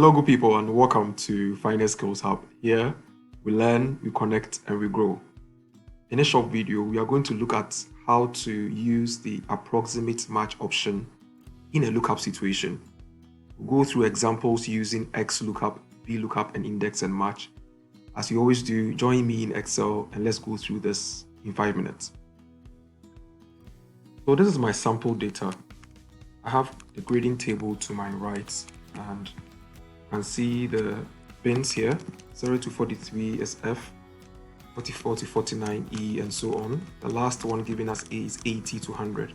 Hello, good people, and welcome to Finance Skills Hub. Here, we learn, we connect, and we grow. In this short video, we are going to look at how to use the approximate match option in a lookup situation. We'll go through examples using XLOOKUP, VLOOKUP, and INDEX and match. As you always do, join me in Excel and let's go through this in 5 minutes. So this is my sample data. I have the grading table to my right, and you can see the bins here. 0 to 43 is F, 44 to 49 E, and so on. The last one giving us A is 80 to 100.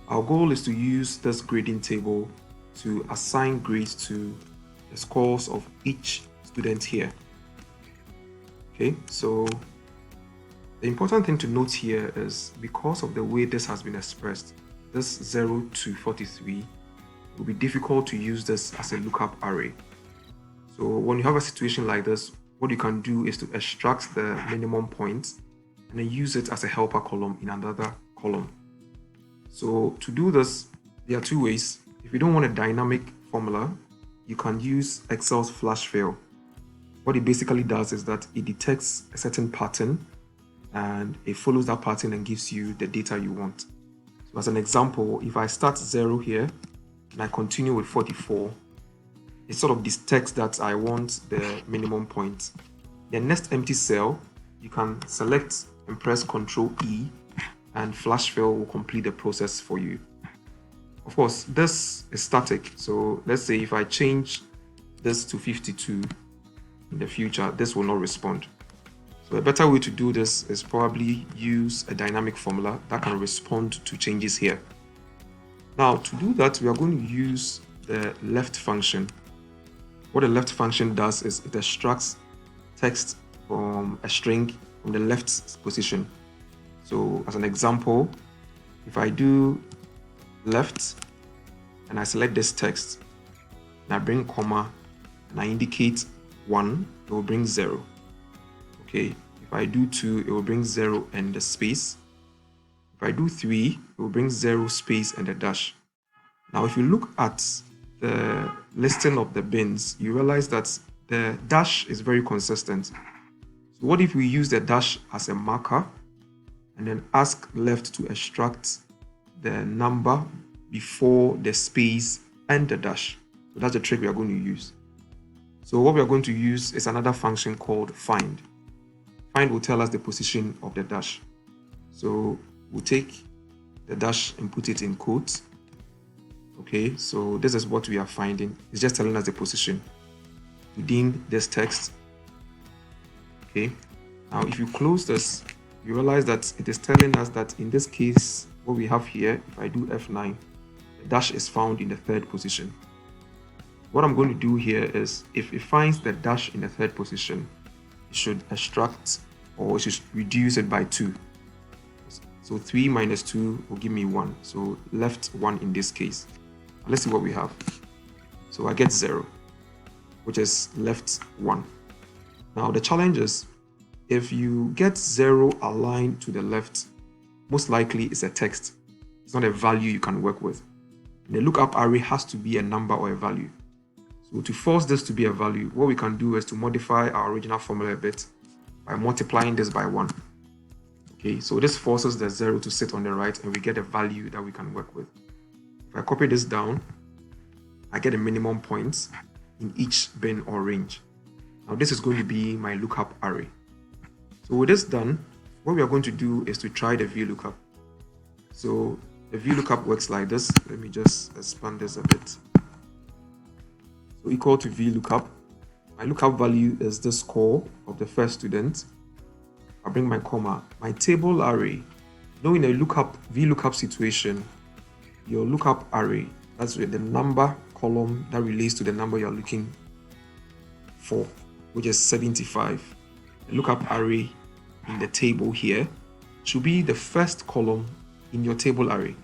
Our goal is to use this grading table to assign grades to the scores of each student here. Okay, so the important thing to note here is because of the way this has been expressed, this 0 to 43, it will be difficult to use this as a lookup array. So when you have a situation like this, what you can do is to extract the minimum points and then use it as a helper column in another column. So to do this, there are two ways. If you don't want a dynamic formula, you can use Excel's flash fill. What it basically does is that it detects a certain pattern and it follows that pattern and gives you the data you want. So as an example, if I start 0 here and I continue with 44, it sort of detects that I want the minimum point. The next empty cell, you can select and press Ctrl E, and flash fill will complete the process for you. Of course, this is static. So let's say if I change this to 52 in the future, this will not respond. So a better way to do this is probably use a dynamic formula that can respond to changes here. Now, to do that, we are going to use the left function. What the left function does is it extracts text from a string from the left position. So as an example, if I do left and I select this text and I bring comma and I indicate 1, it will bring 0. Okay, if I do 2, it will bring 0 and the space. If I do 3, it will bring 0 space and a dash. Now if you look at the listing of the bins, you realize that the dash is very consistent. So what if we use the dash as a marker and then ask left to extract the number before the space and the dash? So that's the trick we are going to use. So what we are going to use is another function called find. Find will tell us the position of the dash. So we'll take the dash and put it in quotes. Okay, so this is what we are finding. It's just telling us the position within this text. Okay, now if you close this, you realize that it is telling us that in this case, what we have here, if I do F9, the dash is found in the third position. What I'm going to do here is, if it finds the dash in the third position, it should extract, or it should reduce it by 2. So 3 minus 2 will give me 1. So left 1 in this case. Let's see what we have. So I get 0, which is left 1. Now the challenge is, if you get 0 aligned to the left, most likely it's a text. It's not a value you can work with. And the lookup array has to be a number or a value. So to force this to be a value, what we can do is to modify our original formula a bit by multiplying this by 1. Okay, so this forces the 0 to sit on the right and we get a value that we can work with. If I copy this down, I get a minimum points in each bin or range. Now this is going to be my lookup array. So with this done, what we are going to do is to try the VLOOKUP. So the VLOOKUP works like this. Let me just expand this a bit. So equal to VLOOKUP. My lookup value is the score of the first student. I bring my comma. My table array. Now in a VLOOKUP situation, your lookup array, that's where the number column that relates to the number you're looking for, which is 75. The lookup array in the table here should be the first column in your table array.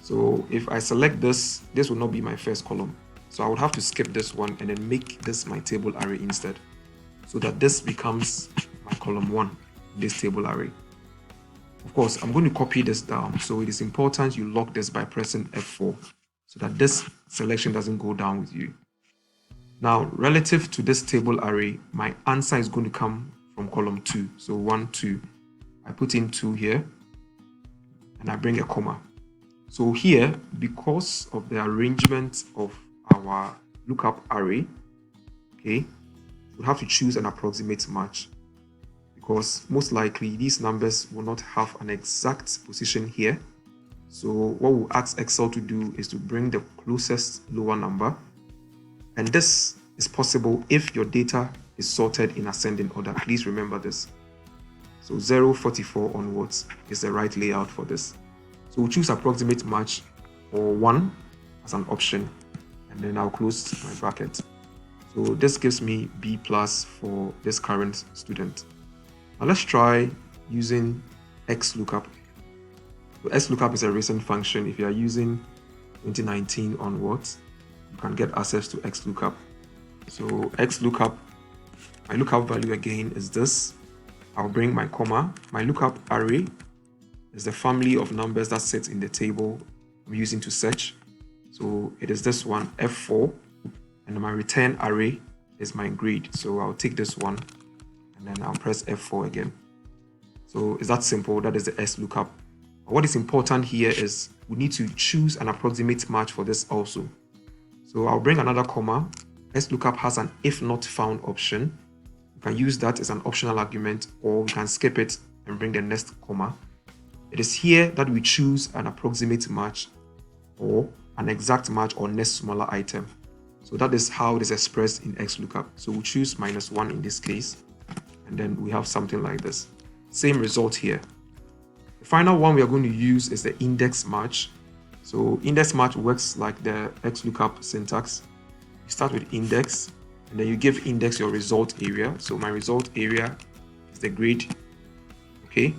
So if I select this, this will not be my first column. So I would have to skip this one and then make this my table array instead, so that this becomes my column 1 in this table array. Of course, I'm going to copy this down, so it is important you lock this by pressing F4 so that this selection doesn't go down with you. Now, relative to this table array, my answer is going to come from column 2. So 1, 2. I put in 2 here, and I bring a comma. So here, because of the arrangement of our lookup array, okay, we'll have to choose an approximate match, because most likely these numbers will not have an exact position here. So what we'll ask Excel to do is to bring the closest lower number, and this is possible if your data is sorted in ascending order. Please remember this. So 0, 44 onwards is the right layout for this. So we'll choose approximate match or 1 as an option, and then I'll close my bracket. So this gives me B+ for this current student. Now let's try using XLOOKUP. So XLOOKUP is a recent function. If you are using 2019 onwards, you can get access to XLOOKUP. So XLOOKUP, my lookup value again is this. I'll bring my comma. My lookup array is the family of numbers that sits in the table I'm using to search. So it is this one, F4, and my return array is my grade. So I'll take this one, and then I'll press F4 again. So it's that simple. That is the XLOOKUP. What is important here is we need to choose an approximate match for this also. So I'll bring another comma. XLOOKUP has an if not found option. You can use that as an optional argument, or we can skip it and bring the next comma. It is here that we choose an approximate match or an exact match or next smaller item. So that is how it is expressed in XLOOKUP. So we'll choose -1 in this case, and then we have something like this. Same result here. The final one we are going to use is the index match. So index match works like the XLOOKUP syntax. You start with index, and then you give index your result area. So my result area is the grade. Okay.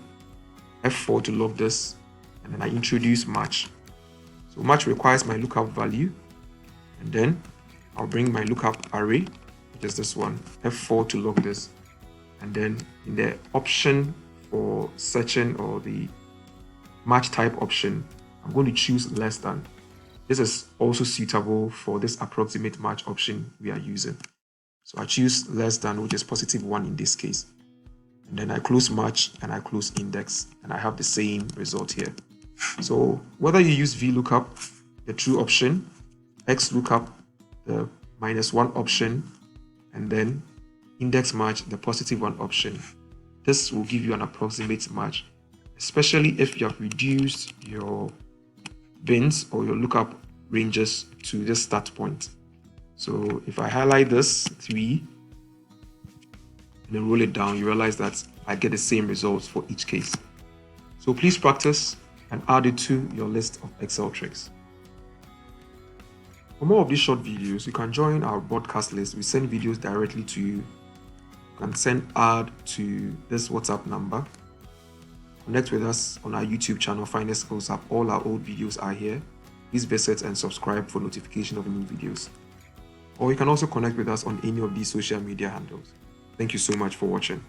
F4 to log this, and then I introduce match. So match requires my lookup value, and then I'll bring my lookup array, which is this one, F4 to log this, and then in the option for searching or the match type option, I'm going to choose less than. This is also suitable for this approximate match option we are using. So I choose less than, which is +1 in this case. And then I close match and I close index, and I have the same result here. So whether you use VLOOKUP, the true option, XLOOKUP, the -1 option, and then index match, the +1 option, this will give you an approximate match, especially if you have reduced your bins or your lookup ranges to this start point. So if I highlight this 3 and then roll it down, you realize that I get the same results for each case. So please practice and add it to your list of Excel tricks. For more of these short videos, you can join our broadcast list. We send videos directly to you. You can send ad to this WhatsApp number. Connect with us on our YouTube channel, Find a Skills App. All our old videos are here. Please visit and subscribe for notification of new videos. Or you can also connect with us on any of these social media handles. Thank you so much for watching.